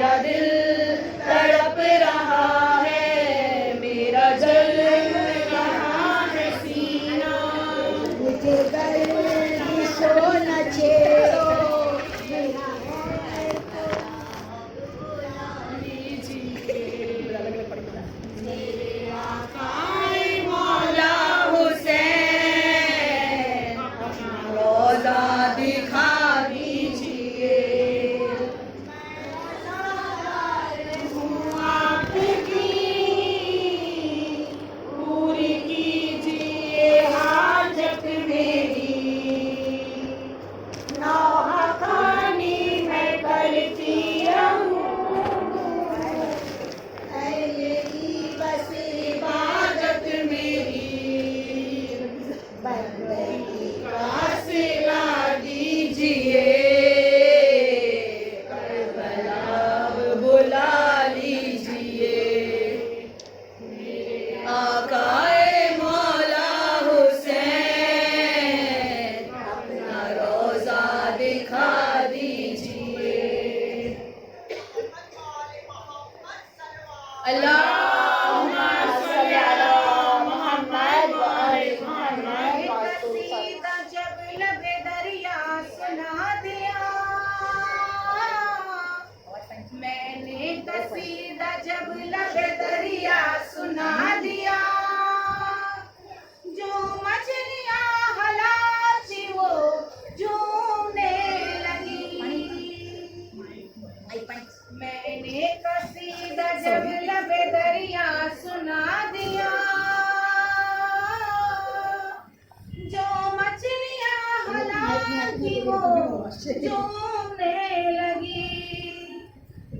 میرا دل تڑپ رہا ہے، میرا جل رہا ہے سینہ، مجھے گردش نہ چھیڑو، میرے آقائے مولا حسین اپنا روضہ دکھا دیجیے، آپ کی پوری کیجیے حاجت میری، نوحہ خوانی میں کرتی بس عبادت میری، بندگی کا صلہ دیجیے، کربلا بلا لیجیے، میرے آقائے مولا حسین اپنا روضہ دکھا دیجیے۔ اللہم صلی علی محمد و آل محمد۔ قصیدہ جب لب دریا سنا دیا، میں نے قصیدہ جب لب دریا سنا دیا، جو مچھلیاں حلال تھی وہ جھومنے لگی، میں نے قصیدہ جب لب دریا سنا دیا، جو مچھلیاں حلال تھی وہ جھومنے لگی،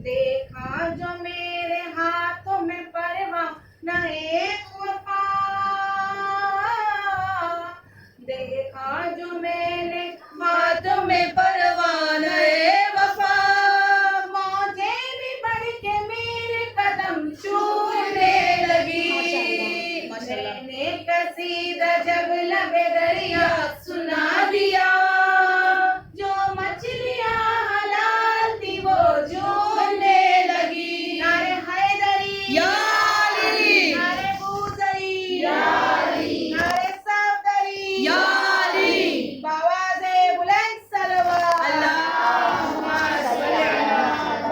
دیکھا جو میرے ہاتھوں میں پروانہ ایک وفا، دیکھا جو میرے ہاتھ میں پروانہ وفا، موجیں بھی بڑھ کے میرے قدم چھونے لگی، میں نے قصیدہ جب لب دریا سنا دیا، جو مچھلیاں حلال تھی وہ جھومنے لگی، نعرہ حیدری، یا علی، نعرہ بوذری، یا علی، نعرہ صفدری، یا علی، بآواز بلند صلوات، اللہم صلی علی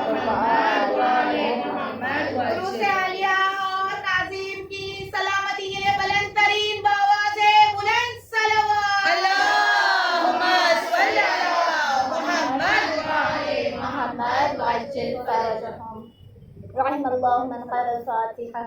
محمد و آل محمد دروس عالیہ اور تعظیم کی سلامتی کے لیے بلند ترین بآواز بلند صلوات، اللہم صلی علی محمد و آل محمد وعجل فرجهم۔ رحم اللہ من قرأ الفاتحہ۔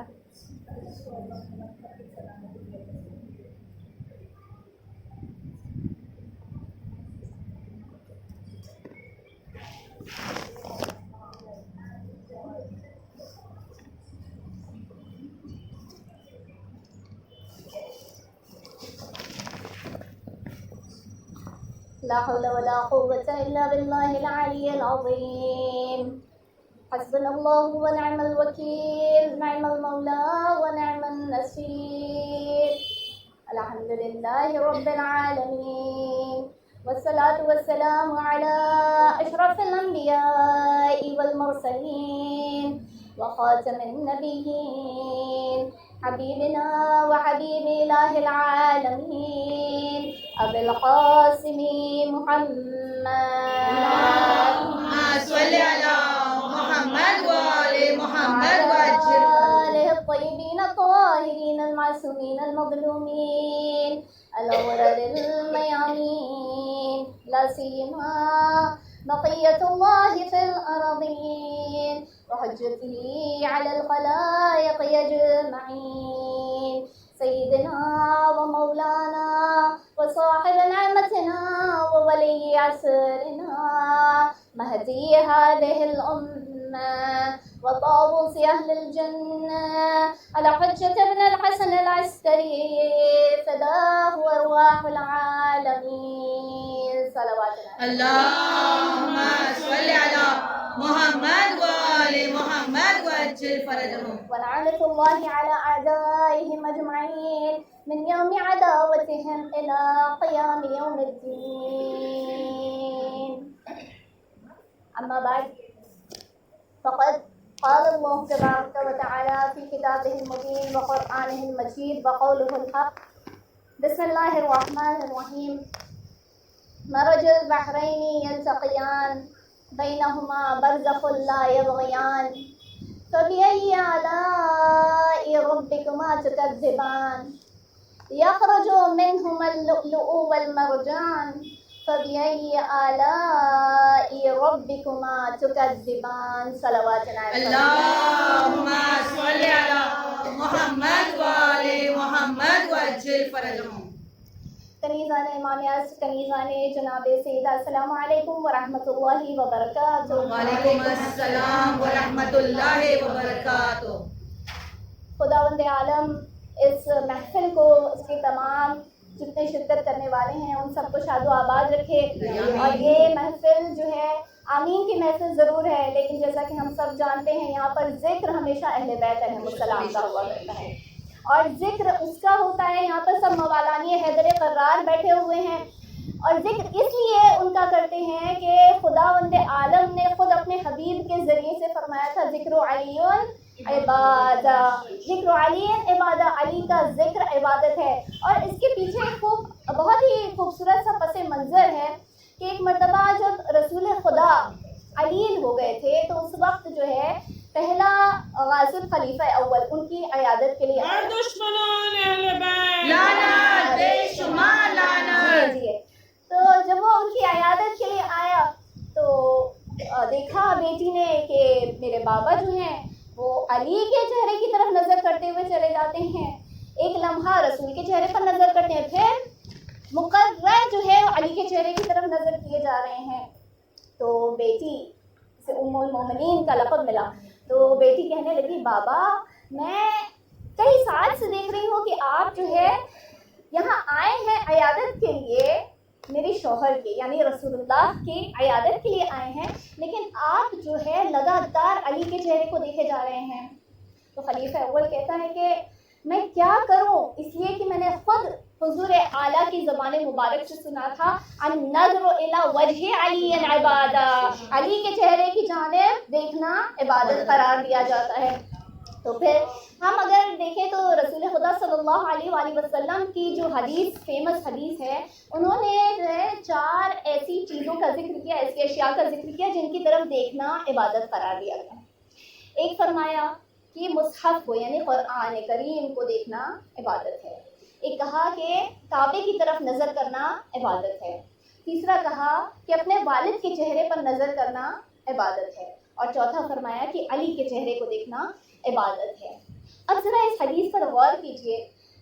لا حول ولا قوة إلا بالله العلي العظيم، حسبنا الله ونعم الوكيل، نعم المولى ونعم النصير، الحمد لله رب العالمين، والصلاة والسلام على أشرف الأنبياء والمرسلين وخاتم النبيين، حبيبنا وحبيب إله العالمين أبي القاسم محمد، اللہم صلی علی محمد و آل محمد وعجل آله الطيبين الطاهرين المعصومين المظلومين الغرر الميامين، لا سيما بقية الله في الأرضين وحجته على الخلائق أجمعين، سيدنا ومولانا وصاحب نعمتنا وولي عصرنا مهدي هذه الأمة وطاووس أهل الجنة على حجة ابن الحسن العسكري فداه أرواح العالمين، صلوات اللہم صلی علی محمد و آل محمد وعجل فرجهم۔ ولعنة الله على أعدائهم أجمعين من يوم عداوتهم إلى قيام يوم الدين، أما بعد فقد قال الله تبارك وتعالى في كتابه المبين وقرآنه المجيد وقوله الحق بسم الله الرحمن الرحيم مرج البحرين يلتقيان بينهما برزخ لا يبغيان فبأي آلاء ربكما تكذبان يخرج منهما اللؤلؤ والمرجان فبأي آلاء ربكما تكذبان صلوات اللهم صل على محمد وآل محمد وعجل فرجهم. کنیزان امام اعظم کنیزان جناب سیدہ السلام علیکم ورحمۃ اللہ وبرکاتہ. وعلیکم السلام ورحمۃ اللہ وبرکاتہ. خداوند عالم اس محفل کو اس کے تمام جتنے شرکت کرنے والے ہیں ان سب کو شاد و آباد رکھے. اور یہ محفل جو ہے آمین کی محفل ضرور ہے لیکن جیسا کہ ہم سب جانتے ہیں یہاں پر ذکر ہمیشہ اہل بیت علیہم السلام کا ہوا کرتا ہے اور ذکر اس کا ہوتا ہے. یہاں پر سب موالانی حیدر قرار بیٹھے ہوئے ہیں اور ذکر اس لیے ان کا کرتے ہیں کہ خداوند عالم نے خود اپنے حبیب کے ذریعے سے فرمایا تھا ذکر علی عبادہ، ذکر علی عبادہ، علی کا ذکر عبادت ہے. اور اس کے پیچھے بہت ہی خوبصورت سا پس منظر ہے کہ ایک مرتبہ جب رسول خدا علیل ہو گئے تھے تو اس وقت جو ہے پہلا غازی خلیفہ اول ان کی عیادت کے لیے دشمنان اہل بیت لعنت بے شمار لعنت. جی تو جب وہ ان کی عیادت کے لیے آیا تو دیکھا بیٹی نے کہ میرے بابا جو ہیں وہ علی کے چہرے کی طرف نظر کرتے ہوئے چلے جاتے ہیں. ایک لمحہ رسول کے چہرے پر نظر کرتے ہیں پھر مقرر جو ہے علی کے چہرے کی طرف نظر کیے جا رہے ہیں. تو بیٹی سے ام المومنین کا لقب ملا تو بیٹی کہنے لگی بابا میں کئی سال سے دیکھ رہی ہوں کہ آپ جو ہے یہاں آئے ہیں عیادت کے لیے میرے شوہر کے یعنی رسول اللہ کی عیادت کے لیے آئے ہیں لیکن آپ جو ہے لگاتار علی کے چہرے کو دیکھے جا رہے ہیں. تو خلیفہ اول کہتا ہے کہ میں کیا کروں اس لیے کہ میں نے خود حضور اعلیٰ کی زبان مبارک سے سنا تھا النظر الی وجہ علی عبادہ، علی کے چہرے کی جانب دیکھنا عبادت قرار دیا جاتا ہے. تو پھر ہم اگر دیکھیں تو رسول خدا صلی اللہ علیہ وآلہ وسلم کی جو حدیث فیمس حدیث ہے انہوں نے جو ہے 4 ایسی چیزوں کا ذکر کیا، ایسی اشیاء کا ذکر کیا جن کی طرف دیکھنا عبادت قرار دیا گیا. ایک فرمایا کہ مصحف کو یعنی قرآن کریم کو دیکھنا عبادت ہے. ایک کہا کہ کعبے کی طرف نظر کرنا عبادت ہے. تیسرا کہا کہ اپنے والد کے چہرے پر نظر کرنا عبادت ہے. اور چوتھا فرمایا کہ علی کے چہرے کو دیکھنا عبادت ہے. اب ذرا اس حدیث پر غور کیجئے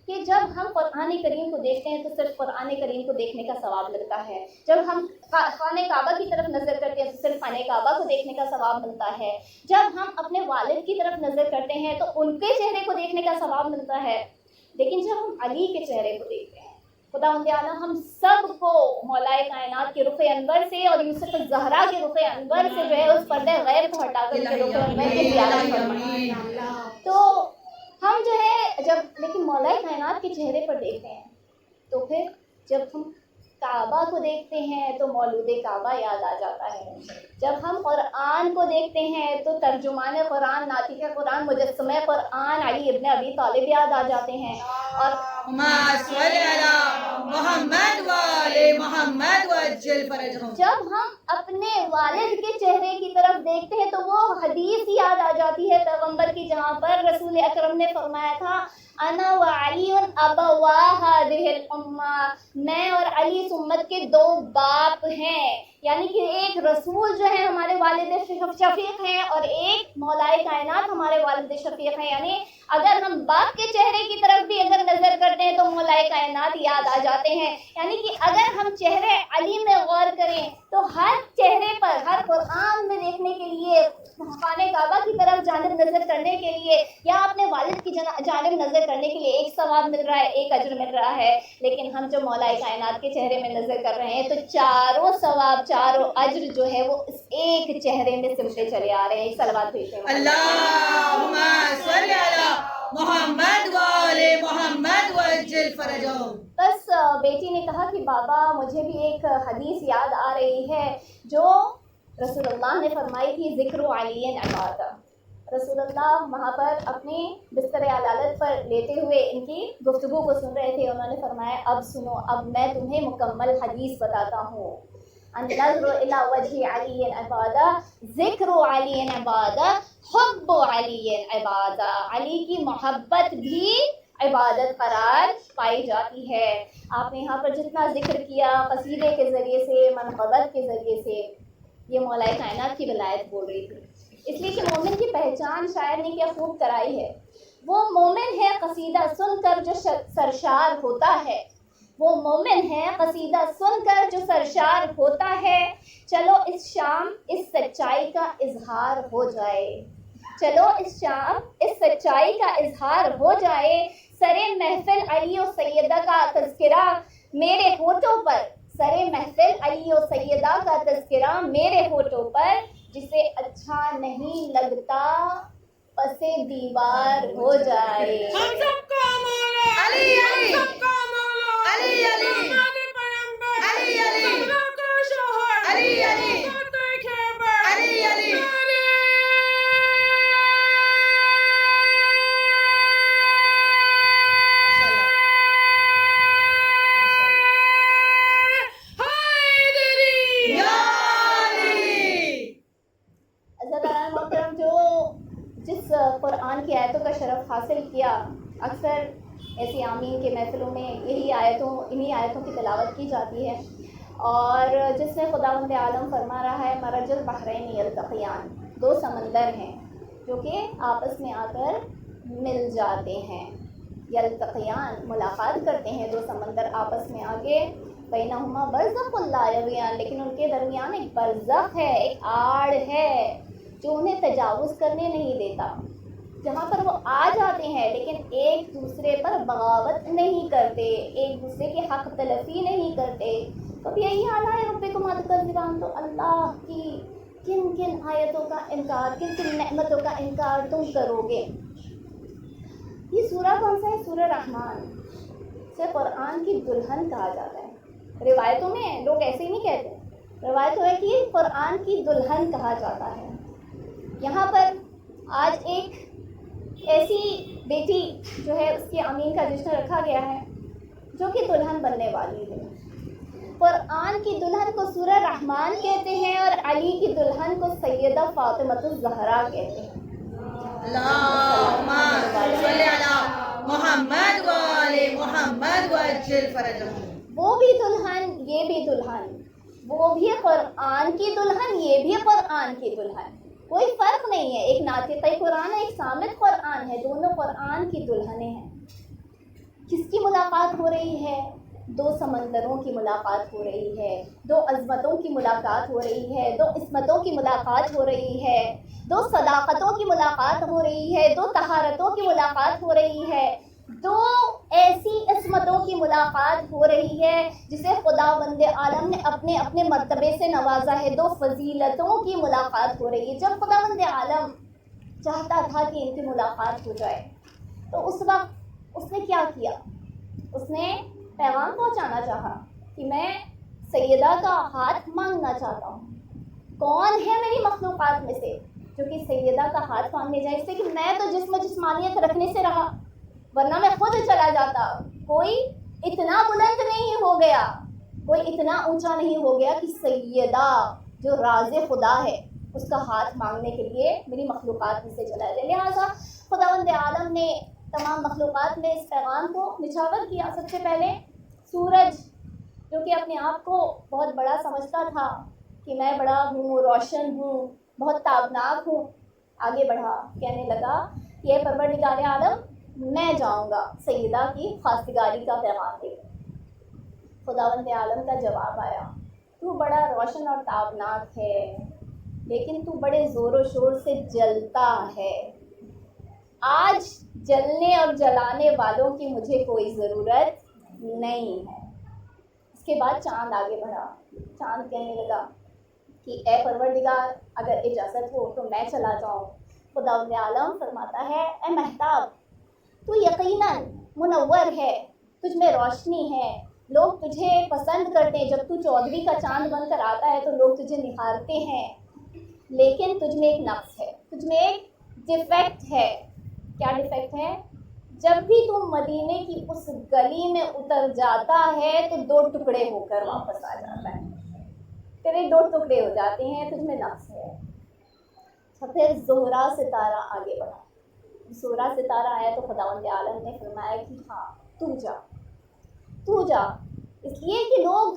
کہ جب ہم قرآن کریم کو دیکھتے ہیں تو صرف قرآن کریم کو دیکھنے کا ثواب ملتا ہے. جب ہم خانہ کعبہ کی طرف نظر کرتے ہیں تو صرف خانہ کعبہ کو دیکھنے کا ثواب ملتا ہے. جب ہم اپنے والد کی طرف نظر کرتے ہیں تو ان کے چہرے کو دیکھنے کا ثواب ملتا ہے. لیکن جب ہم علی کے چہرے کو دیکھتے ہیں خداوند اعلیٰ ہم سب کو مولائے کائنات کے رخ انور سے اور یوسف الزہرا کے رخ انور سے جو ہے اس پردے غیب کو ہٹا کر کے رخ انور کی زیارت فرمائیں. تو ہم جو ہے جب لیکن مولائے کائنات کے چہرے پر دیکھتے ہیں تو پھر جب ہم کعبہ کو دیکھتے ہیں تو مولود کعبہ یاد آ جاتا ہے. جب ہم قرآن کو دیکھتے ہیں تو ترجمان قرآن، ناطق قرآن، مجسمہ قرآن علی ابن ابی طالب یاد آ جاتے ہیں. اور محمد وآل محمد وعجل فرجهم. جب ہم اپنے والد کے چہرے کی طرف دیکھتے ہیں تو وہ حدیث یاد آ جاتی ہے پیغمبر کی جہاں پر رسول اکرم نے فرمایا تھا انا وعلی ابوا هذه الامہ، میں اور علی اس امت کے 2 باپ ہیں. یعنی کہ ایک رسول جو ہے ہمارے والد شفیق ہیں اور ایک مولائے کائنات ہمارے والد شفیق ہیں. یعنی اگر ہم باپ کے چہرے کی طرف بھی اگر نظر کرتے ہیں تو مولائے کائنات یاد آ جاتے ہیں. یعنی کہ اگر ہم چہرے علی میں غور کریں تو ہر چہرے پر ہر قرآن میں دیکھنے کے لیے، خانہ کعبہ کی طرف جانب نظر کرنے کے لیے یا اپنے والد کی جانب نظر کرنے کے لیے ایک ثواب مل رہا ہے، ایک اجر مل رہا ہے. لیکن ہم جو مولائے کائنات کے چہرے میں نظر کر رہے ہیں تو چاروں ثواب، چاروں اجر جو ہے وہ اس ایک چہرے میں سمٹے چلے آ رہے ہیں. صلوات بھیجتے ہیں. اللہم صلی علی محمد وآل محمد وعجل فرجهم. بس بیٹی نے کہا کہ بابا مجھے بھی ایک حدیث یاد آ رہی ہے جو رسول اللہ نے فرمائی تھی ذکر علی عبادہ. رسول اللہ وہاں پر اپنے بستر عدالت پر لیتے ہوئے ان کی گفتگو کو سن رہے تھے. انہوں نے فرمایا اب سنو، اب میں تمہیں مکمل حدیث بتاتا ہوں. النظر الی وجہ علی عبادہ، ذکر علی عبادہ، حب علی عبادہ. علی کی محبت بھی عبادت قرار پائی جاتی ہے. آپ نے یہاں پر جتنا ذکر کیا قصیدے کے ذریعے سے، منقبت کے ذریعے سے، یہ مولا کائنات کی ولایت بول رہی تھی. اس لیے کہ مومن کی پہچان شاعر نے کیا خوب کرائی ہے. وہ مومن ہے قصیدہ سن کر جو سرشار ہوتا ہے، وہ مومن ہے قصیدہ سن کر جو سرشار ہوتا ہے. چلو اس شام اس سچائی کا اظہار ہو جائے، چلو اس شام اس سچائی کا اظہار ہو جائے. سرے محفل علی و سیدہ کا تذکرہ میرے ہونٹوں پر، سرے محفل علی و سیدہ کا تذکرہ میرے ہونٹوں پر. جسے اچھا نہیں لگتا پسے دیوار ہو جائے. ہم سب کا مولا علی علی، ہم سب کا مولا علی علی، ہمارے پیغمبر علی علی، اللہ کا شوہر علی علی، فاتح خیبر علی علی. جس قرآن کی آیتوں کا شرف حاصل کیا، اکثر ایسی آمین کے محفلوں میں انہی آیتوں کی تلاوت کی جاتی ہے. اور جس میں خداوند عالم فرما رہا ہے مرج البحرین یلتقیان، دو سمندر ہیں جو کہ آپس میں آ کر مل جاتے ہیں. یلتقیان ملاقات کرتے ہیں دو سمندر آپس میں آ کے. بینہما برزخ لا یبغیان، لیکن ان کے درمیان ایک برزخ ہے، ایک آڑ ہے جو انہیں تجاوز کرنے نہیں دیتا. جہاں پر وہ آ جاتے ہیں لیکن ایک دوسرے پر بغاوت نہیں کرتے، ایک دوسرے کے حق تلفی نہیں کرتے. تو اب یہی حال ہے ربکما تکذبان. تو اللہ کی کن کن آیتوں کا انکار، کن کن نعمتوں کا انکار تم کرو گے. یہ سورہ کون سا ہے؟ سورہ رحمان. سے قرآن کی دلہن کہا جاتا ہے. روایتوں میں لوگ ایسے ہی نہیں کہتے، روایت ہے کہ یہ قرآن کی دلہن کہا جاتا ہے. یہاں پر آج ایک ایسی بیٹی جو ہے اس کی امین کا جشن رکھا گیا ہے جو کہ دلہن بننے والی ہے. قرآن کی دلہن کو سورہ رحمان کہتے ہیں اور علی کی دلہن کو سیدہ فاطمہ الزہرا کہتے ہیں. اللہم صلی علی محمد و آل محمد وعجل فرجہم. وہ بھی دلہن، یہ بھی دلہن، وہ بھی قرآن کی دلہن، یہ بھی قرآن کی دلہن. کوئی فرق نہیں ہے. ایک ناطقہ قرآن ہے، ایک صامت قرآن ہے، دونوں قرآن کی دلہنیں ہیں. کس کی ملاقات ہو رہی ہے؟ دو سمندروں کی ملاقات ہو رہی ہے، دو عظمتوں کی ملاقات ہو رہی ہے، دو عصمتوں کی ملاقات ہو رہی ہے، دو صداقتوں کی ملاقات ہو رہی ہے، دو طہارتوں کی ملاقات ہو رہی ہے، دو ایسی عصمتوں کی ملاقات ہو رہی ہے جسے خداوند عالم نے اپنے اپنے مرتبے سے نوازا ہے. دو فضیلتوں کی ملاقات ہو رہی ہے. جب خداوند عالم چاہتا تھا کہ ان کی ملاقات ہو جائے تو اس وقت اس نے کیا کیا؟ اس نے پیغام پہنچانا چاہا کہ میں سیدہ کا ہاتھ مانگنا چاہتا ہوں. کون ہے میری مخلوقات میں سے جو کہ سیدہ کا ہاتھ مانگنے جائے؟ اس سے کہ میں تو جسمانیت رکھنے سے رہا، ورنہ میں خود چلا جاتا. کوئی اتنا بلند نہیں ہو گیا، کوئی اتنا اونچا نہیں ہو گیا کہ سیدہ جو راز خدا ہے اس کا ہاتھ مانگنے کے لیے میری مخلوقات میں سے چلا جائے. لہٰذا خداوند عالم نے تمام مخلوقات میں اس پیغام کو نچھاور کیا. سب سے پہلے سورج جو کہ اپنے آپ کو بہت بڑا سمجھتا تھا کہ میں بڑا ہوں، روشن ہوں، بہت تابناک ہوں، آگے بڑھا، کہنے لگا کہ اے پروردگار عالم میں جاؤں گا سیدہ کی خواستگاری کا پیغام دے. خداوند عالم کا جواب آیا تو بڑا روشن اور تابناک ہے لیکن تو بڑے زور و شور سے جلتا ہے. آج جلنے اور جلانے والوں کی مجھے کوئی ضرورت نہیں ہے. اس کے بعد چاند آگے بڑھا. چاند کہنے لگا کہ اے پروردگار اگر اجازت ہو تو میں چلا جاؤں. خداوند عالم فرماتا ہے اے مہتاب تو یقیناً منور ہے، تجھ میں روشنی ہے، لوگ تجھے پسند کرتے ہیں. جب تو چودھری کا چاند بن کر آتا ہے تو لوگ تجھے نہارتے ہیں. لیکن تجھ میں ایک نقص ہے، تجھ میں ایک ڈیفیکٹ ہے۔ کیا ڈیفیکٹ ہے؟ جب بھی تم مدینے کی اس گلی میں اتر جاتا ہے تو 2 ٹکڑے ہو کر واپس آ جاتا ہے، تیرے 2 ٹکڑے ہو جاتے ہیں، تجھ میں نقص ہے۔ پھر زہرا ستارہ آگے بڑھا، زہرا ستارہ آیا تو خداوند عالم نے فرمایا کہ ہاں تو جا، اس لیے کہ لوگ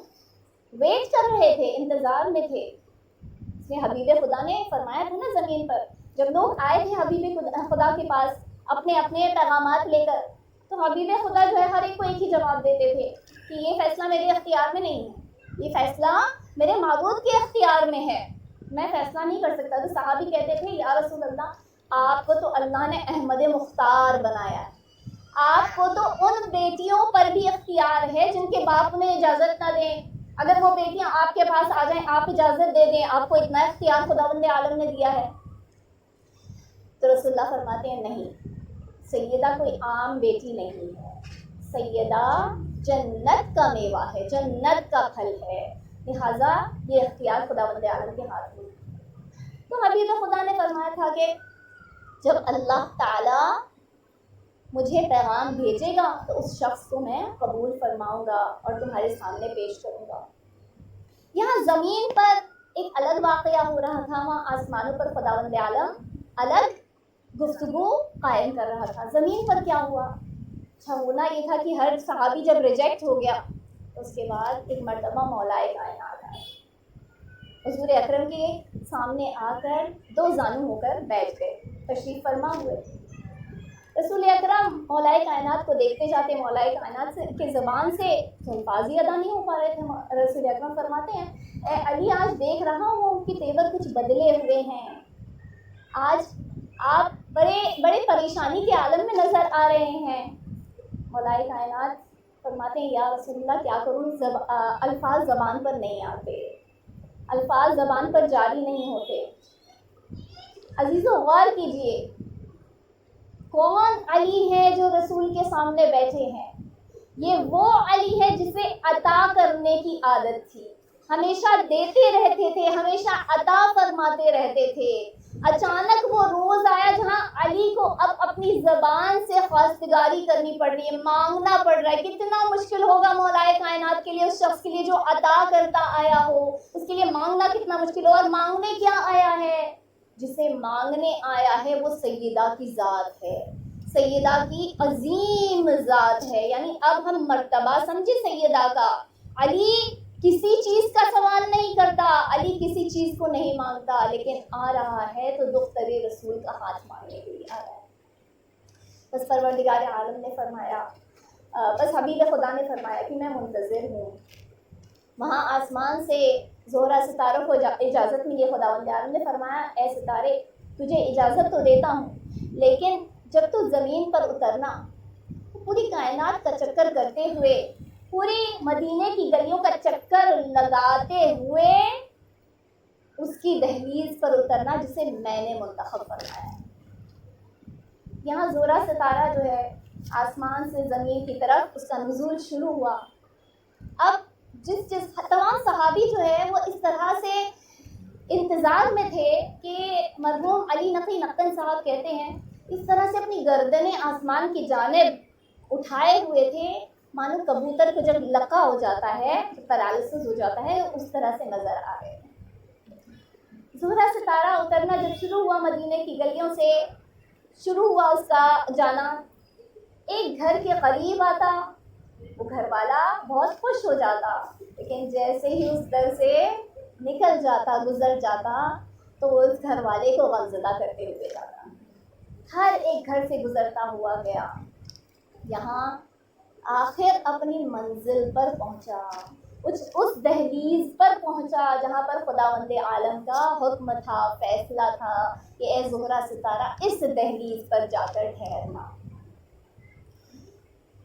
ویٹ کر رہے تھے، انتظار میں تھے۔ اس لیے حبیب خدا نے فرمایا تھا نا زمین پر، جب لوگ آئے تھے حبیب خدا کے پاس اپنے اپنے پیغامات لے کر، تو حبیب خدا جو ہے ہر ایک کو ایک ہی جواب دیتے تھے کہ یہ فیصلہ میرے اختیار میں نہیں ہے، یہ فیصلہ میرے معبود کے اختیار میں ہے، میں فیصلہ نہیں کر سکتا۔ تو صحابی کہتے تھے یا رسول اللہ، آپ کو تو اللہ نے احمد مختار بنایا ہے، آپ کو تو ان بیٹیوں پر بھی اختیار ہے جن کے باپ انہیں اجازت نہ دیں، اگر وہ بیٹیاں آپ کے پاس آ جائیں آپ اجازت دے دیں، آپ کو اتنا اختیار خداوند عالم نے دیا ہے۔ تو رسول اللہ فرماتے ہیں نہیں، سیدہ کوئی عام بیٹی نہیں ہے، سیدہ جنت کا میوہ ہے، جنت کا پھل ہے، لہٰذا یہ اختیار خداوند عالم کے ہاتھ میں۔ تو حبیب خدا نے فرمایا تھا کہ جب اللہ تعالی مجھے پیغام بھیجے گا تو اس شخص کو میں قبول فرماؤں گا اور تمہارے سامنے پیش کروں گا۔ یہاں زمین پر ایک الگ واقعہ ہو رہا تھا، وہاں آسمانوں پر خداوند عالم الگ گفتگو قائم کر رہا تھا۔ زمین پر کیا ہوا؟ اچھا ہونا یہ تھا کہ ہر صحابی جب ریجیکٹ ہو گیا اس کے بعد ایک مرتبہ مولا کائنات آئے، حضور اکرم کے سامنے آ کر 2 زانو ہو کر بیٹھ گئے، تشریف فرما ہوئے۔ رسول اکرم مولا کائنات کو دیکھتے جاتے، مولا کائنات کے زبان سے الفاظ ہی ادا نہیں ہو پا رہے تھے۔ رسول اکرم فرماتے ہیں اے علی، آج دیکھ رہا ہوں ان کی تیور کچھ بدلے ہوئے ہیں، آج آپ بڑے پریشانی کے عالم میں نظر آ رہے ہیں۔ مولا کائنات فرماتے ہیں یا رسول اللہ کیا کروں، الفاظ زبان پر نہیں آتے، الفاظ زبان پر جاری نہیں ہوتے۔ عزیزو غور کیجئے، کون علی ہے جو رسول کے سامنے بیٹھے ہیں؟ یہ وہ علی ہے جسے عطا کرنے کی عادت تھی، ہمیشہ دیتے رہتے تھے، ہمیشہ عطا فرماتے رہتے تھے۔ اچانک وہ روز آیا جہاں علی کو اب اپنی زبان سے خواستگاری کرنی پڑ رہی ہے، مانگنا پڑ رہا ہے۔ کتنا مشکل ہوگا مولا کائنات کے لیے، اس شخص کے لیے جو عطا کرتا آیا ہو، اس کے لیے مانگنا کتنا مشکل ہو۔ اور مانگنے کیا آیا ہے؟ جسے مانگنے آیا ہے وہ سیدہ کی ذات ہے، سیدہ کی عظیم ذات ہے۔ یعنی اب ہم مرتبہ سمجھے سیدہ کا، علی کسی چیز کا سوال نہیں کرتا، علی کسی چیز کو نہیں مانگتا، لیکن آ رہا ہے تو دختر رسول کا ہاتھ مانگنے کے لیے آ رہا ہے۔ بس پروردگار عالم نے فرمایا، بس حبیب خدا نے فرمایا کہ میں منتظر ہوں۔ وہاں آسمان سے زہرا ستاروں کو اجازت ملی، خداوند عالم نے فرمایا اے ستارے تجھے اجازت تو دیتا ہوں، لیکن جب تو زمین پر اترنا تو پوری کائنات کا چکر کرتے ہوئے، پوری مدینے کی گلیوں کا چکر لگاتے ہوئے اس کی دہلیز پر اترنا جسے میں نے منتخب فرمایا ہے۔ یہاں زہرا ستارہ جو ہے آسمان سے زمین کی طرف اس کا نزول شروع ہوا۔ اب جس تمام صحابی جو ہے وہ اس طرح سے انتظار میں تھے کہ مرحوم علی نقی نقطن صاحب کہتے ہیں اس طرح سے اپنی گردنیں آسمان کی جانب اٹھائے ہوئے تھے، مانو کبوتر کو جب لقا ہو جاتا ہے، پیرالسس ہو جاتا ہے، اس طرح سے نظر آ رہے ہیں۔ زہرا ستارہ اترنا جب شروع ہوا، مدینے کی گلیوں سے شروع ہوا اس کا جانا، ایک گھر کے قریب آتا، وہ گھر والا بہت خوش ہو جاتا، لیکن جیسے ہی اس در سے نکل جاتا، گزر جاتا، تو وہ اس گھر والے کو غمزدہ کرتے ہوئے جاتا۔ ہر ایک گھر سے گزرتا ہوا گیا، یہاں آخر اپنی منزل پر پہنچا، اس دہلیز پر پہنچا جہاں پر خداوند عالم کا حکم تھا، فیصلہ تھا کہ اے زہرا ستارہ اس دہلیز پر جا کر ٹھہرنا۔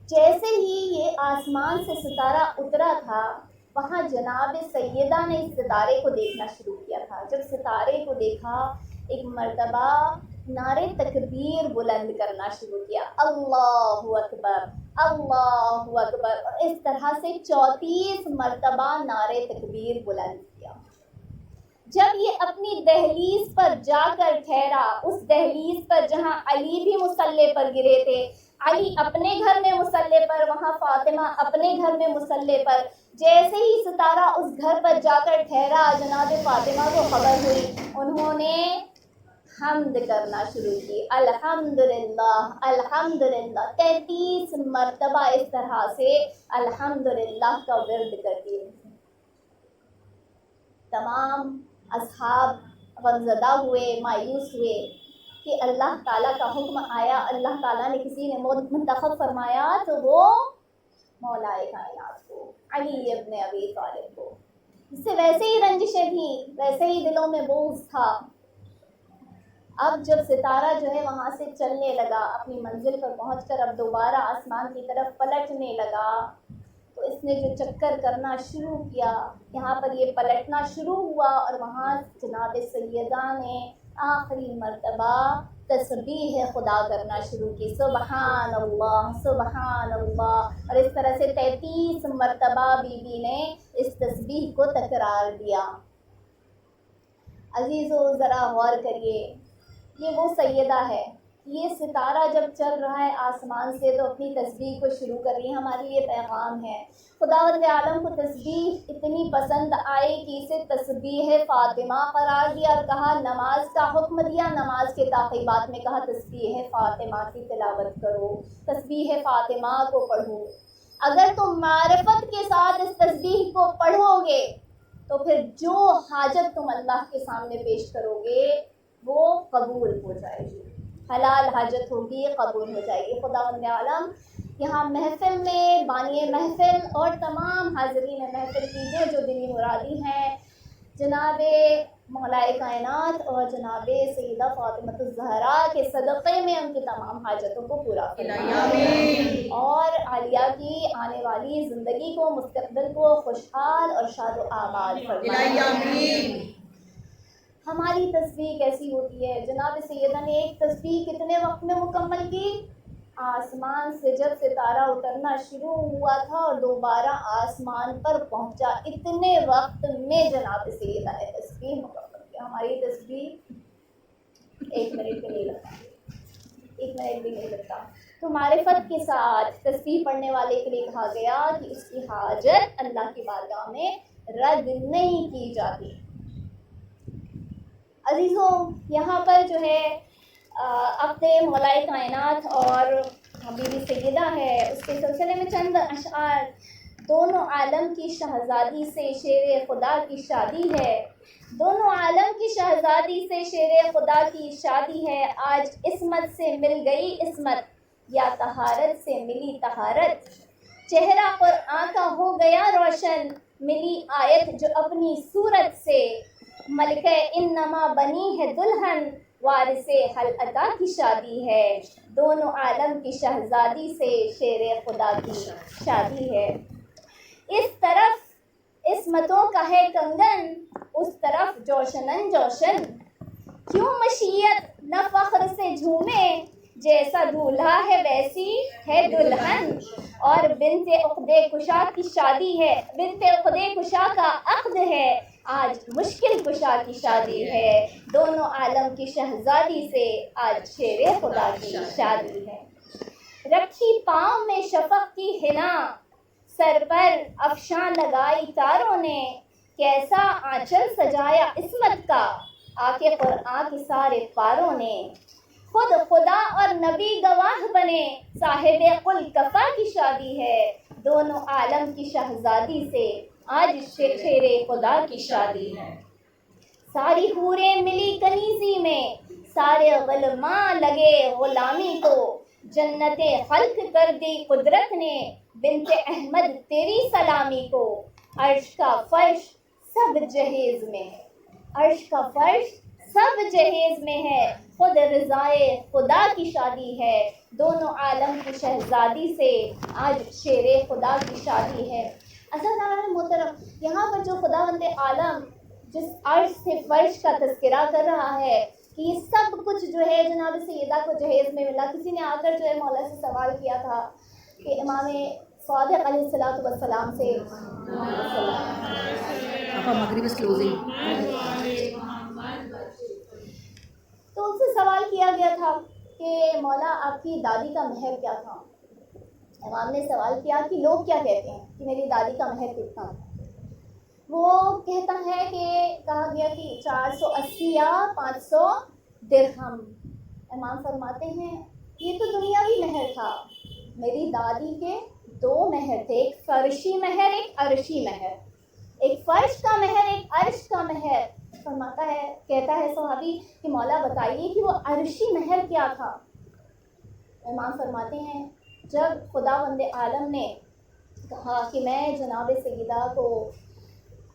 جیسے ہی یہ آسمان سے ستارہ اترا تھا، وہاں جناب سیدہ نے اس ستارے کو دیکھنا شروع کیا تھا۔ جب ستارے کو دیکھا، ایک مرتبہ نعرے تکبیر بلند کرنا شروع کیا، اللہ اکبر اللہ اکبر، اور اس طرح سے 34 مرتبہ نعرے تکبیر بلند کیا۔ جب یہ اپنی دہلیز پر جا کر ٹھہرا، اس دہلیز پر جہاں علی بھی مصلی پر گرے تھے، علی اپنے گھر میں مصلی پر، وہاں فاطمہ اپنے گھر میں مصلی پر، جیسے ہی ستارہ اس گھر پر جا کر ٹھہرا، جناب فاطمہ کو خبر ہوئی، انہوں نے حمد کرنا شروع کی، الحمدللہ الحمدللہ، 33 مرتبہ اس طرح سے الحمدللہ کا ورد کرتی رہی۔ تمام اصحاب غمزدہ ہوئے، مایوس ہوئے کہ اللہ تعالیٰ کا حکم آیا، اللہ تعالیٰ نے کسی نے منتخب فرمایا تو وہ مولا کائنات کو، علی ابن ابی طالب کو۔ اس سے ویسے ہی رنجشیں تھیں، ویسے ہی دلوں میں بغض تھا۔ اب جب ستارہ جو ہے وہاں سے چلنے لگا، اپنی منزل پر پہنچ کر اب دوبارہ آسمان کی طرف پلٹنے لگا، تو اس نے جو چکر کرنا شروع کیا، یہاں پر یہ پلٹنا شروع ہوا اور وہاں جناب سیدہ نے آخری مرتبہ تسبیح خدا کرنا شروع کی، سبحان اللہ سبحان اللہ، اور اس طرح سے 33 مرتبہ بی بی نے اس تسبیح کو تکرار دیا۔ عزیزو ذرا غور کریے، یہ وہ سیدہ ہے، یہ ستارہ جب چل رہا ہے آسمان سے تو اپنی تسبیح کو شروع کر رہی ہے۔ ہمارے لیے پیغام ہے، خداوند عالم کو تسبیح اتنی پسند آئی کہ اسے تسبیح فاطمہ قرار دیا اور کہا، نماز کا حکم دیا، نماز کے تعقیبات میں کہا تسبیح فاطمہ کی تلاوت کرو، تسبیح فاطمہ کو پڑھو۔ اگر تم معرفت کے ساتھ اس تسبیح کو پڑھو گے تو پھر جو حاجت تم اللہ کے سامنے پیش کرو گے وہ قبول ہو جائے گی، حلال حاجت ہوگی، قبول ہو جائے گی۔ خداوند عالم یہاں محفل میں، بانی محفل اور تمام حاضرین محفل کی جو دلی مرادی ہیں، جناب مولا کائنات اور جناب سیدہ فاطمہ الزہرا کے صدقے میں ان کی تمام حاجتوں کو پورا فرمائے اور عالیہ کی آنے والی زندگی کو، مستقبل کو خوشحال اور شاد و آباد فرمائے۔ ہماری تسبیح کیسی ہوتی ہے؟ جناب سیدہ نے ایک تسبیح کتنے وقت میں مکمل کی؟ آسمان سے جب ستارہ اترنا شروع ہوا تھا اور دوبارہ آسمان پر پہنچا، اتنے وقت میں جناب سیدہ نے تسبیح مکمل کی۔ ہماری تسبیح 1 منٹ بھی نہیں لگتا، 1 منٹ بھی نہیں لگتا۔ تو معرفت کے ساتھ تسبیح پڑھنے والے کے لیے کہا گیا کہ اس کی حاجت اللہ کی بارگاہ میں رد نہیں کی جاتی۔ عزیزوں، یہاں پر جو ہے اپنے مولا کائنات اور بی بی سیدہ ہے، اس کے سلسلے میں چند اشعار۔ دونوں عالم کی شہزادی سے شیر خدا کی شادی ہے، دونوں عالم کی شہزادی سے شیر خدا کی شادی ہے، آج عصمت سے مل گئی عصمت یا طہارت سے ملی طہارت، چہرہ قرآن کا ہو گیا روشن، ملی آیت جو اپنی صورت سے، ملکہ انما بنی ہے دلہن، وارث حل عطا کی شادی ہے، دونوں عالم کی شہزادی سے شیر خدا کی شادی ہے۔ اس طرف عصمتوں کا ہے کنگن، اس طرف جوشنن جوشن، کیوں مشیت نہ فخر سے جھومے، جیسا دولہا ہے ویسی ہے دلہن، اور بنت عقدے کشا کی شادی ہے، بنت عقدے کشا کا عقد ہے، آج مشکل کشا کی شادی ہے، دونوں عالم کی شہزادی سے آج شیر خدا کی شادی ہے۔ رکھی پاؤں میں شفق کی حنا، سر پر افشاں لگائی تاروں نے، کیسا آنچل سجایا عصمت کا، آ کے قرآن کے سارے پاروں نے، خود خدا اور نبی گواہ بنے، صاحب قل کفا کی شادی ہے، دونوں عالم کی شہزادی سے آج شیر خدا کی شادی ہے۔ ساری حوریں ملی کنیزی میں، سارے غلماں لگے غلامی کو، جنت خلق کر دی قدرت نے، بنت احمد تیری سلامی کو، عرش کا فرش سب جہیز میں ہے، عرش کا فرش سب جہیز میں ہے، خود رضائے خدا کی شادی ہے، دونوں عالم کی شہزادی سے آج شیر خدا کی شادی ہے۔ عزیزان محترم، یہاں پر جو خداوند عالم جس عرش سے فرش کا تذکرہ کر رہا ہے کہ یہ سب کچھ جو ہے جناب سیدہ کو جہیز میں ملا۔ کسی نے آ کر جو ہے مولا سے سوال کیا تھا کہ امام صادق علیہ الصلوۃ والسلام سے Papa, Maghrib is closing. تو ان سے سوال کیا گیا تھا کہ مولا آپ کی دادی کا مہر کیا تھا؟ امام نے سوال کیا کہ لوگ کیا کہتے ہیں کہ میری دادی کا مہر کتنا تھا؟ وہ کہتا ہے کہ کہا گیا کہ 480 یا 500 درہم۔ امام فرماتے ہیں یہ تو دنیاوی مہر تھا، میری دادی کے 2 مہر تھے، ایک فرشی مہر ایک عرشی مہر، ایک فرش کا مہر ایک عرش کا مہر۔ فرماتا ہے کہتا ہے صحابی کہ مولا بتائیے کہ وہ عرشی مہر کیا تھا؟ امام فرماتے ہیں جب خداوند عالم نے کہا کہ میں جناب سیدہ کو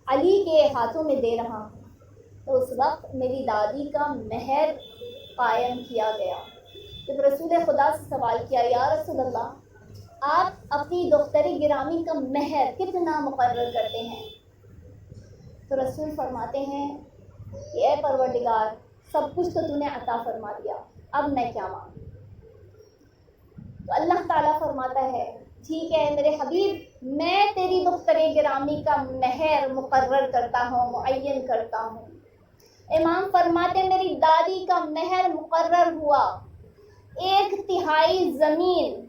علی کے ہاتھوں میں دے رہا ہوں، تو اس وقت میری دادی کا مہر قائم کیا گیا۔ جب رسول خدا سے سوال کیا یا رسول اللہ آپ اپنی دختر گرامی کا مہر کتنا مقرر کرتے ہیں؟ تو رسول فرماتے ہیں کہ اے پروردگار سب کچھ تو نے عطا فرما دیا، اب میں کیا مانگوں؟ تو اللہ تعالیٰ فرماتا ہے ٹھیک ہے میرے حبیب، میں تیری دختر گرامی کا مہر مقرر کرتا ہوں، معین کرتا ہوں۔ امام فرماتے میری دادی کا مہر مقرر ہوا 1/3 زمین،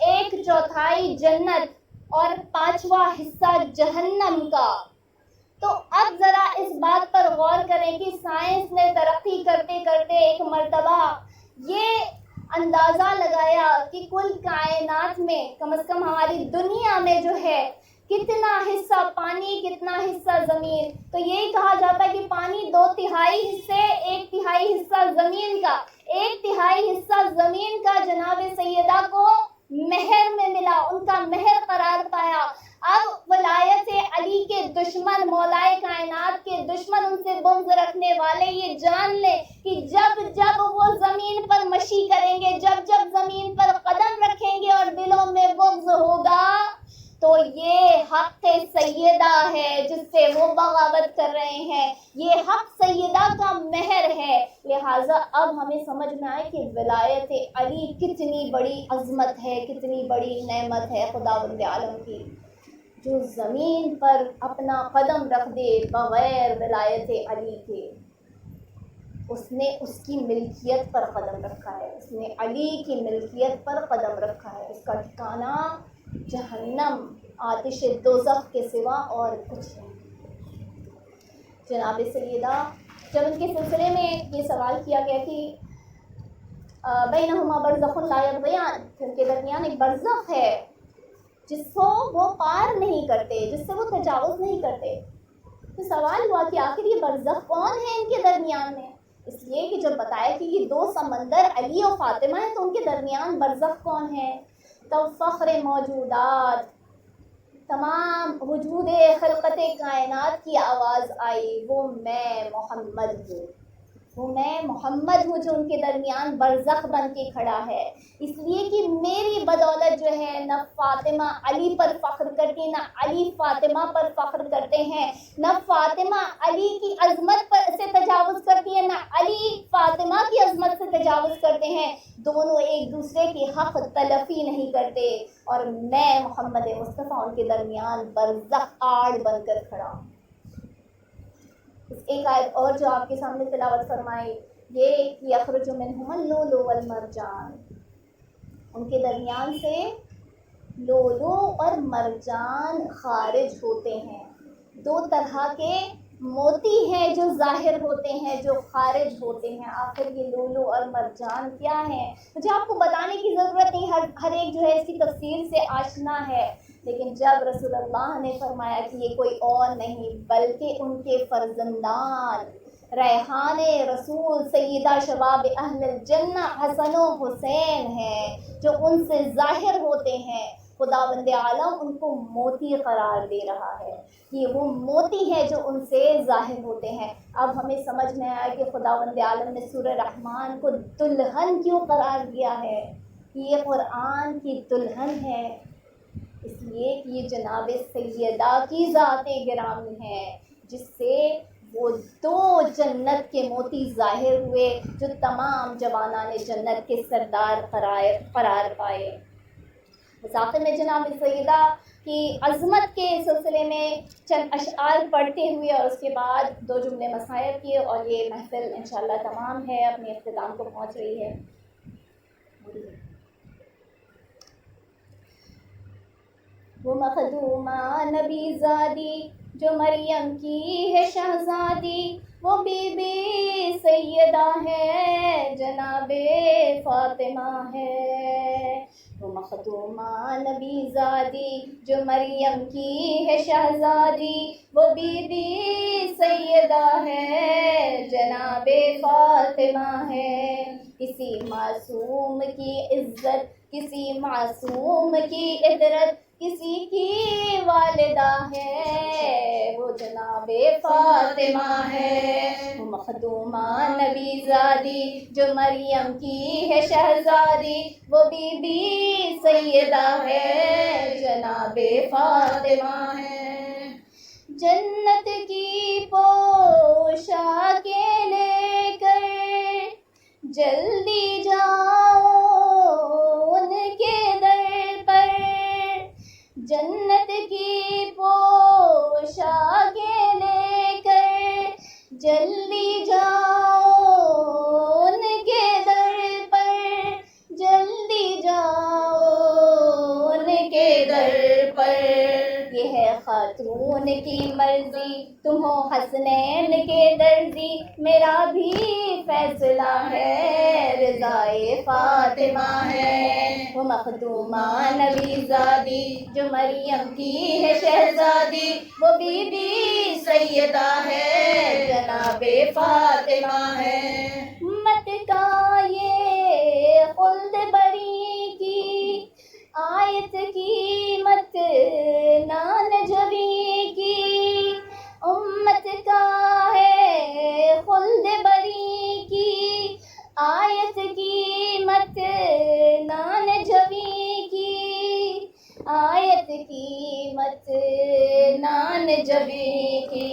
1/4 جنت اور 5واں حصہ جہنم کا۔ تو اب ذرا اس بات پر غور کریں کہ سائنس نے ترقی کرتے کرتے ایک مرتبہ یہ اندازہ لگایا کہ کل کائنات میں کم از کم ہماری دنیا میں جو ہے کتنا حصہ پانی کتنا حصہ زمین، تو یہی کہا جاتا ہے کہ پانی 2/3 حصے 1/3 حصہ زمین کا، 1/3 حصہ زمین کا جناب سیدہ کو مہر میں ملا، ان کا مہر قرار پایا۔ اب ولایت علی کے دشمن، مولائے کائنات کے دشمن، ان سے بغض رکھنے والے یہ جان لیں کہ جب جب وہ زمین پر مشی کریں گے، جب جب زمین پر قدم رکھیں گے اور دلوں میں بغض ہوگا تو یہ حق سیدہ ہے جس سے وہ بغاوت کر رہے ہیں، یہ حق سیدہ کا مہر ہے۔ لہٰذا اب ہمیں سمجھ میں آئے کہ ولایت علی کتنی بڑی عظمت ہے، کتنی بڑی نعمت ہے خداوند عالم کی، جو زمین پر اپنا قدم رکھ دے بغیر ولایت علی کے، اس نے اس کی ملکیت پر قدم رکھا ہے، اس نے علی کی ملکیت پر قدم رکھا ہے، اس کا ٹھکانہ جہنم، آتش دوزخ کے سوا اور کچھ نہیں۔ جناب سیدہ جب ان کے سلسلے میں یہ سوال کیا گیا کہ بینہما برزخ لا یبغیان، ان کے درمیان ایک برزخ ہے جس کو وہ پار نہیں کرتے، جس سے وہ تجاوز نہیں کرتے، تو سوال ہوا کہ آخر یہ برزخ کون ہے ان کے درمیان میں؟ اس لیے کہ جب بتایا کہ یہ 2 سمندر علی اور فاطمہ ہیں تو ان کے درمیان برزخ کون ہے؟ تو فخر موجودات، تمام وجود خلقت کائنات کی آواز آئی، وہ میں محمد ہوں، وہ میں محمد ہوں جو ان کے درمیان برزخ بن کے کھڑا ہے، اس لیے کہ میری بدولت جو ہے نہ فاطمہ علی پر فخر کرتی، نہ علی فاطمہ پر فخر کرتے ہیں، نہ فاطمہ علی کی عظمت پر سے تجاوز کرتی ہے، نہ علی فاطمہ کی عظمت سے تجاوز کرتے ہیں، دونوں ایک دوسرے کی حق تلفی نہیں کرتے، اور میں محمد مصطفیٰ ان کے درمیان برزخ آڑ بن کر کھڑا ہوں۔ ایک آیت اور جو آپ کے سامنے تلاوت فرمائی، یہ یخرج منہما اللؤلؤ والمرجان، ان کے درمیان سے لولو اور مرجان خارج ہوتے ہیں، 2 طرح کے موتی ہیں جو ظاہر ہوتے ہیں جو خارج ہوتے ہیں۔ آخر یہ لولو اور مرجان کیا ہیں؟ مجھے آپ کو بتانے کی ضرورت نہیں، ہر ایک جو ہے اس کی تفسیر سے آشنا ہے، لیکن جب رسول اللہ نے فرمایا کہ یہ کوئی اور نہیں بلکہ ان کے فرزندان ریحان رسول سیدہ شباب اہل الجنہ حسن و حسین ہیں جو ان سے ظاہر ہوتے ہیں، خداوند عالم ان کو موتی قرار دے رہا ہے، یہ وہ موتی ہے جو ان سے ظاہر ہوتے ہیں۔ اب ہمیں سمجھ میں آیا کہ خداوند عالم نے سورہ رحمان کو دلہن کیوں قرار دیا ہے، یہ قرآن کی دلہن ہے، اس لیے کہ یہ جناب سیدہ کی ذات گرامی ہے جس سے وہ 2 جنت کے موتی ظاہر ہوئے جو تمام جوانان جنت کے سردار قرار پائے۔ بس آخر میں جناب سیدہ کی عظمت کے سلسلے میں چند اشعار پڑھتے ہوئے اور اس کے بعد 2 جملے مسائل کیے اور یہ محفل انشاءاللہ تمام ہے، اپنے اختتام کو پہنچ رہی ہے۔ وہ مخدومہ نبی زادی جو مریم کی ہے شہزادی، وہ بی بی سیدہ ہے جناب فاطمہ ہے۔ وہ مخدومہ نبی زادی جو مریم کی ہے شہزادی، وہ بی بی سیدہ ہے جناب فاطمہ ہے۔ کسی معصوم کی عزت، کسی معصوم کی عطرت، کسی کی والدہ ہے، وہ جناب فاطمہ ہے۔ وہ مخدومہ نبی زادی جو مریم کی ہے شہزادی، وہ بی بی سیدہ ہے جناب فاطمہ ہے۔ جنت کی پوشاکیں لے کر جلدی جاؤ ان کے در پر، جنت کی پوشاکیں لے کر جلدی جاؤ ان کے در پر، جلدی جاؤ ان کے در پر۔ یہ ہے خاتون کی مرضی، تم ہو حسنین کے درزی، میرا بھی فیصلہ ہے رضائے فاطمہ ہے۔ وہ مخدومہ نبی زادی جو مریم کی ہے شہزادی، وہ بی بی سیدہ ہے جناب فاطمہ ہے۔ مت کا یہ خلد بری کی آیت کی مت نان جبی کی، امت کا ہے خلد بری کی آیت کی مت نان جبی کی، آیت کی مت نان جبی کی۔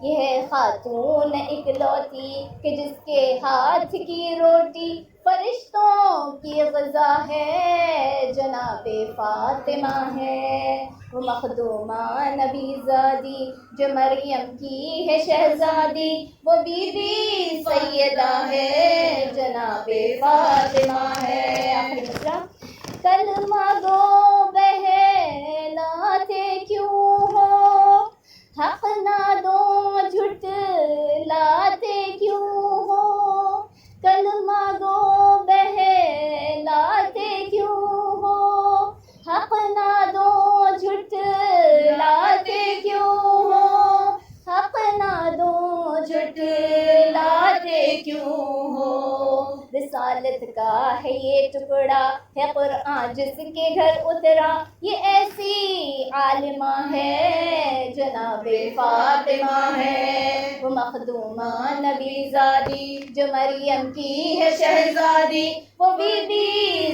یہ ہے خاتون اکلوتی کہ جس کے ہاتھ کی روٹی فرشتوں کی غذا ہے، جناب فاطمہ ہے۔ وہ مخدومہ نبی زادی جو مریم کی ہے شہزادی، وہ بی بی سیدہ ہے جناب فاطمہ ہے۔ آخری مصرع۔ کلمہ گو بہلاتے کیوں ہو، حق نہ دو جھٹ لاتے کیوں ہو، کلمہ گو بہلاتے کیوں ہو، حق نہ دو جھٹ لاتے کیوں ہو، حق نہ دو جھٹ لاتے کیوں ہو۔ رسالت کا ہے یہ ٹکڑا ہے قرآن جس کے گھر اترا، یہ ایسی عالمہ ہے جناب فاطمہ ہے۔ وہ مخدومہ نبی زادی جو مریم کی ہے شہزادی، وہ بی بی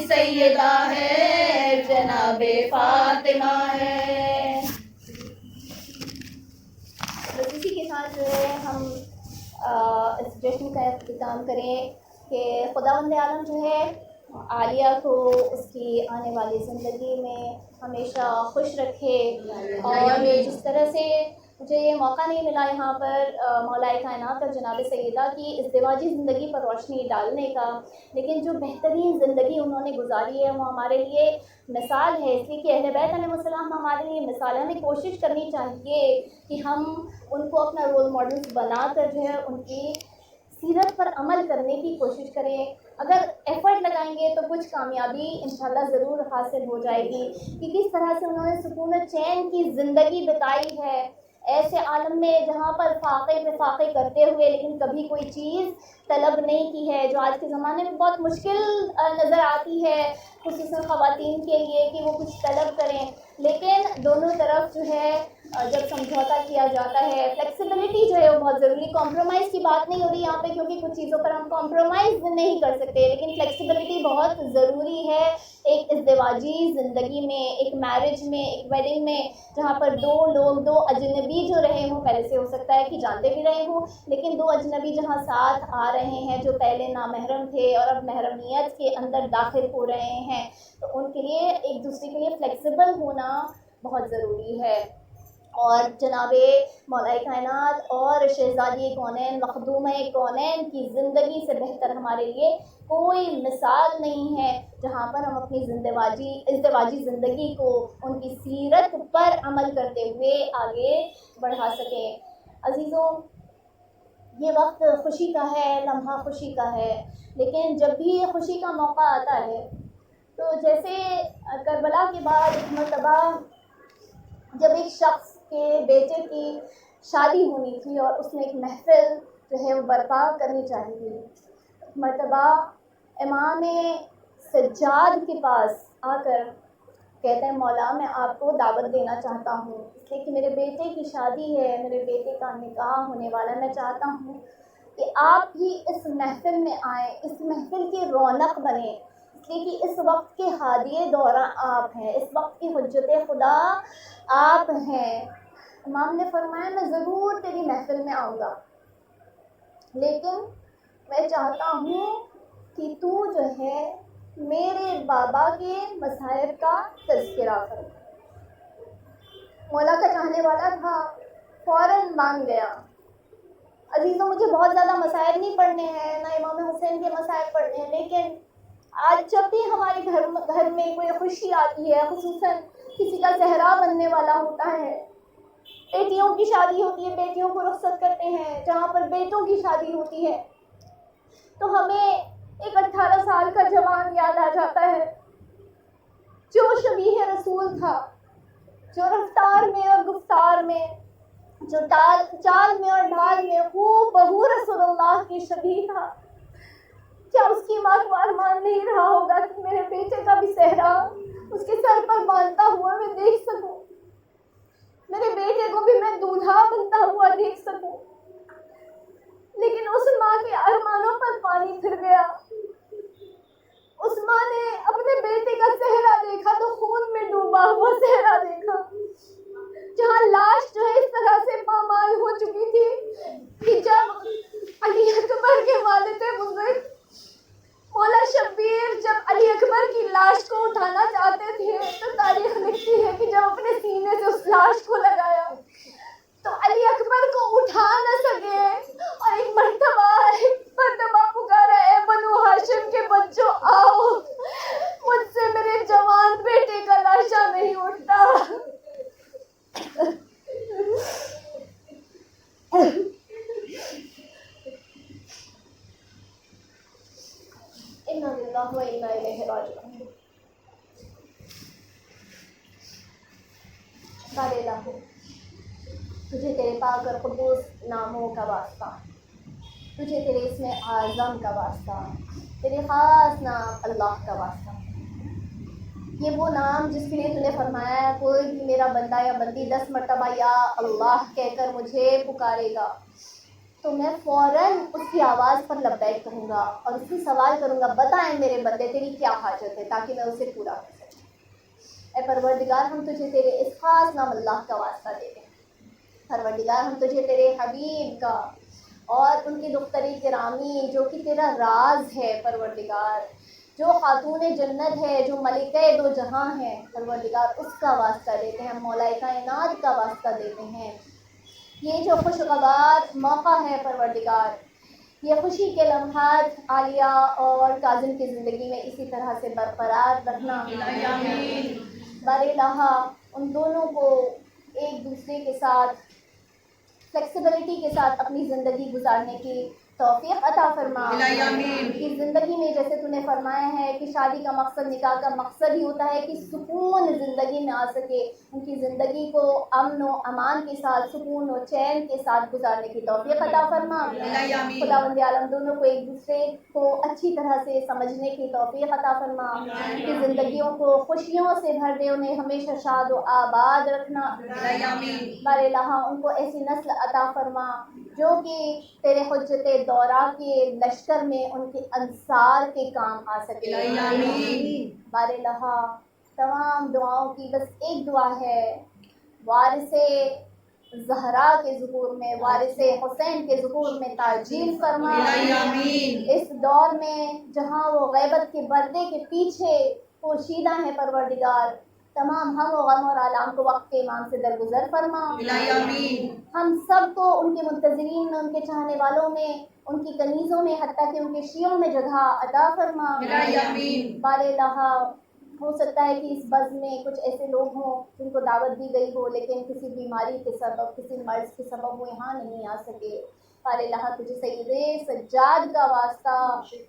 سیدہ ہے جناب فاطمہ ہے۔ بس اسی کے ساتھ جو ہے ہم اس جشن کا اختتام کریں کہ خداوند عالم جو ہے عالیہ کو اس کی آنے والی زندگی میں ہمیشہ خوش رکھے، اور جس طرح سے مجھے یہ موقع نہیں ملا یہاں پر مولا کائنات اور جناب سیدہ کی ازدواجی زندگی پر روشنی ڈالنے کا، لیکن جو بہترین زندگی انہوں نے گزاری ہے وہ ہمارے لیے مثال ہے، اس لیے کہ اہل بیت علیہ السلام ہمارے لیے مثال ہے۔ ہمیں کوشش کرنی چاہیے کہ ہم ان کو اپنا رول ماڈلس بنا کر جو ہے ان کی سیرت پر عمل کرنے کی کوشش کریں۔ اگر ایفرٹ لگائیں گے تو کچھ کامیابی انشاءاللہ ضرور حاصل ہو جائے گی، کہ کس طرح سے انہوں نے سکون و چین کی زندگی بتائی ہے ایسے عالم میں جہاں پر فاقے پہ فاقے کرتے ہوئے لیکن کبھی کوئی چیز طلب نہیں کی ہے، جو آج کے زمانے میں بہت مشکل نظر آتی ہے خصوصاً خواتین کے لیے کہ وہ کچھ طلب کریں، لیکن دونوں طرف جو ہے جب سمجھوتا کیا جاتا ہے، فلیکسیبلٹی جو ہے وہ بہت ضروری. کمپرومائز کی بات نہیں ہو رہی یہاں پہ کیونکہ کچھ چیزوں پر ہم کمپرومائز نہیں کر سکتے، لیکن فلیکسیبلٹی بہت ضروری ہے ایک ازدواجی زندگی میں، ایک میرج میں، ایک ویڈنگ میں، جہاں پر دو لوگ، دو اجنبی جو رہے ہوں، پہلے سے ہو سکتا ہے کہ جانتے بھی رہے ہوں، لیکن دو اجنبی جہاں ساتھ آ رہے ہیں جو پہلے نامحرم تھے اور اب محرمیت کے اندر داخل ہو رہے ہیں، تو ان کے لیے ایک دوسرے کے لیے فلیکسیبل ہونا بہت ضروری ہے. اور جناب مولا کائنات اور شہزادی کونین، مخدومہ کونین کی زندگی سے بہتر ہمارے لیے کوئی مثال نہیں ہے جہاں پر ہم اپنی ازدواجی زندگی کو ان کی سیرت پر عمل کرتے ہوئے آگے بڑھا سکیں. عزیزوں، یہ وقت خوشی کا ہے، لمحہ خوشی کا ہے، لیکن جب بھی یہ خوشی کا موقع آتا ہے تو جیسے کربلا کے بعد ایک مرتبہ جب ایک شخص کے بیٹے کی شادی ہونی تھی اور اس نے ایک محفل جو ہے وہ برپا کرنی چاہی تھی، ایک مرتبہ امام سجاد کے پاس آ کر کہتے ہیں مولا میں آپ کو دعوت دینا چاہتا ہوں، اس لیے کہ میرے بیٹے کی شادی ہے، میرے بیٹے کا نکاح ہونے والا ہے، میں چاہتا ہوں کہ آپ بھی اس محفل میں آئیں، اس محفل کی رونق بنیں، اس لیے کہ اس وقت کے ہادی دورہ آپ ہیں، اس وقت کی حجت خدا آپ ہیں. امام نے فرمایا میں ضرور تیری محفل میں آؤں گا، لیکن میں چاہتا ہوں کہ تو جو ہے میرے بابا کے مصائب کا تذکرہ کرو. مولا کا چاہنے والا تھا، فوراً مان گیا. عزیزوں، مجھے بہت زیادہ مصائب نہیں پڑھنے ہیں، نہ امام حسین کے مصائب پڑھنے ہیں، لیکن آج جب بھی ہمارے گھر میں کوئی خوشی آتی ہے، خصوصاً کسی کا صحرا بننے والا ہوتا ہے، بیٹیوں کی شادی ہوتی ہے، بیٹیوں کو رخصت کرتے ہیں، جہاں پر بیٹوں کی شادی ہوتی ہے، تو ہمیں ایک 18 سال کا جوان یاد آ جاتا ہے جو شبیہ رسول تھا، جو رفتار میں اور گفتار میں، جو چال میں اور ڈھال میں خوب بہو رسول اللہ کی شبیہ تھا. کیا اس کی ماں کو ارمان نہیں رہا ہوگا کہ میرے بیٹے کا بھی صحرا اس کے سر پر باندھتا ہوا میں دیکھ سکوں، میرے بیٹے کو بھی میں دولہا بنتا ہوا دیکھ سکوں؟ لیکن اس ماں کے ارمانوں پر پانی پھر گیا. اس ماں نے اپنے بیٹے کا صحرا دیکھا تو خون میں ڈوبا ہوا صحرا دیکھا، جہاں لاش جو ہے اس طرح سے پامال ہو چکی تھی کہ جب علی اکبر کے والد بزرگ مولا شبیر جب علی اکبر کی لاش کو اٹھانا چاہتے تھے تو تاریخ لکھتی ہے کہ جب اپنے سینے سے اس لاش کو لگایا تو علی اکبر کو اٹھا نہ سکے اور ایک مرتبہ پکارا، اے بنو ہاشم کے بچوں آؤ، مجھ سے میرے جوان بیٹے کا لاشا نہیں اٹھتا. انا للہ و انا الیہ راجعون. بارے الہ، تجھے تیرے پاک اور قدوس ناموں کا واسطہ، تجھے تیرے اسم اعظم کا واسطہ، تیرے خاص نام اللہ کا واسطہ. یہ وہ نام جس کے لیے تو نے فرمایا ہے کوئی بھی میرا بندہ یا بندی 10 مرتبہ یا اللہ کہہ کر مجھے پکارے گا تو میں فوراً اس کی آواز پر لبیک کہوں گا اور اس سے سوال کروں گا بتائیں میرے بندے تیری کیا حاجت ہے، تاکہ میں اسے پورا کر سکوں. اے پروردگار، ہم تجھے تیرے اس خاص نام اللہ کا واسطہ دیتے ہیں. پروردگار، ہم تجھے تیرے حبیب کا اور ان کی دختری گرامی جو کہ تیرا راز ہے پروردگار، جو خاتون جنت ہے، جو ملکہ دو جہاں ہے پروردگار، اس کا واسطہ دیتے ہیں، مولا کائنات کا واسطہ دیتے ہیں. یہ جو خوشگوار موقع ہے پروردگار، یہ خوشی کے لمحات عالیہ اور کاظم کی زندگی میں اسی طرح سے برقرار رکھنا. بار الہ ان دونوں کو ایک دوسرے کے ساتھ فلیکسیبلٹی کے ساتھ اپنی زندگی گزارنے کی توفیق عطا فرما. الہی آمین. ان کی زندگی میں جیسے تو نے فرمایا ہے کہ شادی کا مقصد، نکاح کا مقصد ہی ہوتا ہے کہ سکون زندگی میں آ سکے. ان کی زندگی کو امن و امان کے ساتھ، سکون و چین کے ساتھ گزارنے کی توفیق عطا فرما. الہی آمین. خداوند عالم دونوں کو ایک دوسرے کو اچھی طرح سے سمجھنے کی توفیق عطا فرما. ان کی زندگیوں کو خوشیوں سے بھر دے، انہیں ہمیشہ شاد و آباد رکھنا. الہی آمین. بار الہ ان کو ایسی نسل عطا فرما جو کہ تیرے حجت دورہ کے لشکر میں ان کے انصار کے کام آ سکے. الہی آمین. بار الہ تمام دعاؤں کی بس ایک دعا ہے، وارث زہرا کے ظہور میں، وارث حسین کے ظہور میں تعجیل فرما. الہی آمین. اس دور میں جہاں وہ غیبت کے پردے کے پیچھے پوشیدہ ہیں پروردگار، تمام ہم و غم اور آلام کو وقت کے امام سے درگزر فرما. الہی آمین. ہم سب کو ان کے منتظرین میں، ان کے چاہنے والوں میں، ان کی کنیزوں میں، حتیٰ کہ ان کے شیعوں میں جگہ عطا فرما. الہی آمین. بار الہ ہو سکتا ہے کہ اس بزم میں کچھ ایسے لوگ ہوں جن کو دعوت دی گئی ہو لیکن کسی بیماری کے سبب، کسی مرض کے سبب وہ یہاں نہیں آ سکے. بار الہ تجھے سید سجاد کا واسطہ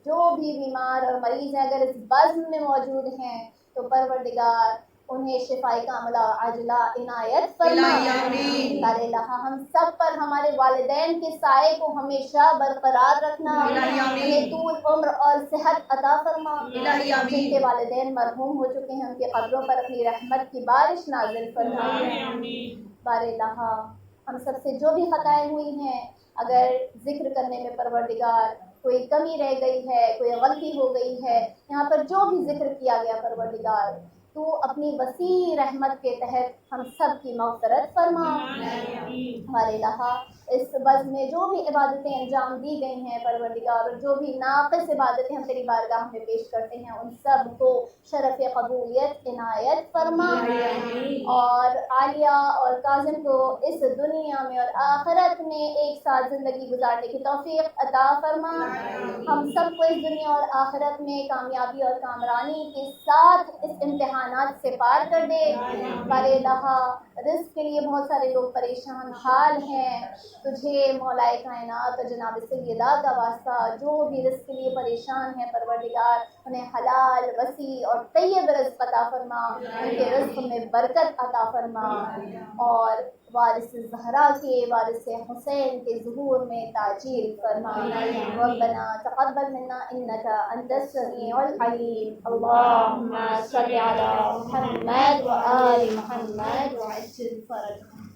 جو بھی بیمار اور مریض ہیں اگر اس بزم میں موجود ہیں تو پروردگار انہیں شفائے کاملہ عاجلہ عنایت فرما. الہی آمین. بار الہ ہم سب پر ہمارے والدین کے سائے کو ہمیشہ برقرار رکھنا. الہی آمین. انہیں طول عمر اور صحت عطا فرما. الہی آمین. جن کے والدین مرحوم ہو چکے ہیں ان کے قبروں پر اپنی رحمت کی بارش نازل فرما. بار الہ ہم سب سے جو بھی خطائیں ہوئی ہیں اگر ذکر کرنے میں پروردگار کوئی کمی رہ گئی ہے، کوئی غلطی ہو گئی ہے، یہاں پر جو بھی ذکر کیا گیا پروردگار تو اپنی وسیع رحمت کے تحت ہم سب کی مغفرت فرما. بار الہ اس بزم میں جو بھی عبادتیں انجام دی گئی ہیں پروردگار اور جو بھی ناقص عبادتیں ہم تیری بارگاہ میں پیش کرتے ہیں ان سب کو شرف قبولیت عنایت فرما. اور عالیہ اور کاظم کو اس دنیا میں اور آخرت میں ایک ساتھ زندگی گزارنے کی توفیق عطا فرما. ہم سب کو اس دنیا اور آخرت میں کامیابی اور کامرانی کے ساتھ اس امتحانات سے پار کر دے. بار الہ رزق کے لیے بہت سارے لوگ پریشان حال ہیں، تجھے مولائے کائنات اور جناب سیدہ کا واسطہ جو بھی رزق کے لیے پریشان ہیں پروردگار انہیں حلال وسیع اور طیب رزق عطا فرما. ان کے رزق میں برکت عطا فرما اور وارث زہرا کے، وارث حسین کے ظہور میں تعجیل فرما. ربنا تقبل منا انك انت السميع العليم. اللهم صل على محمد وآل محمد وعجل فرجهم.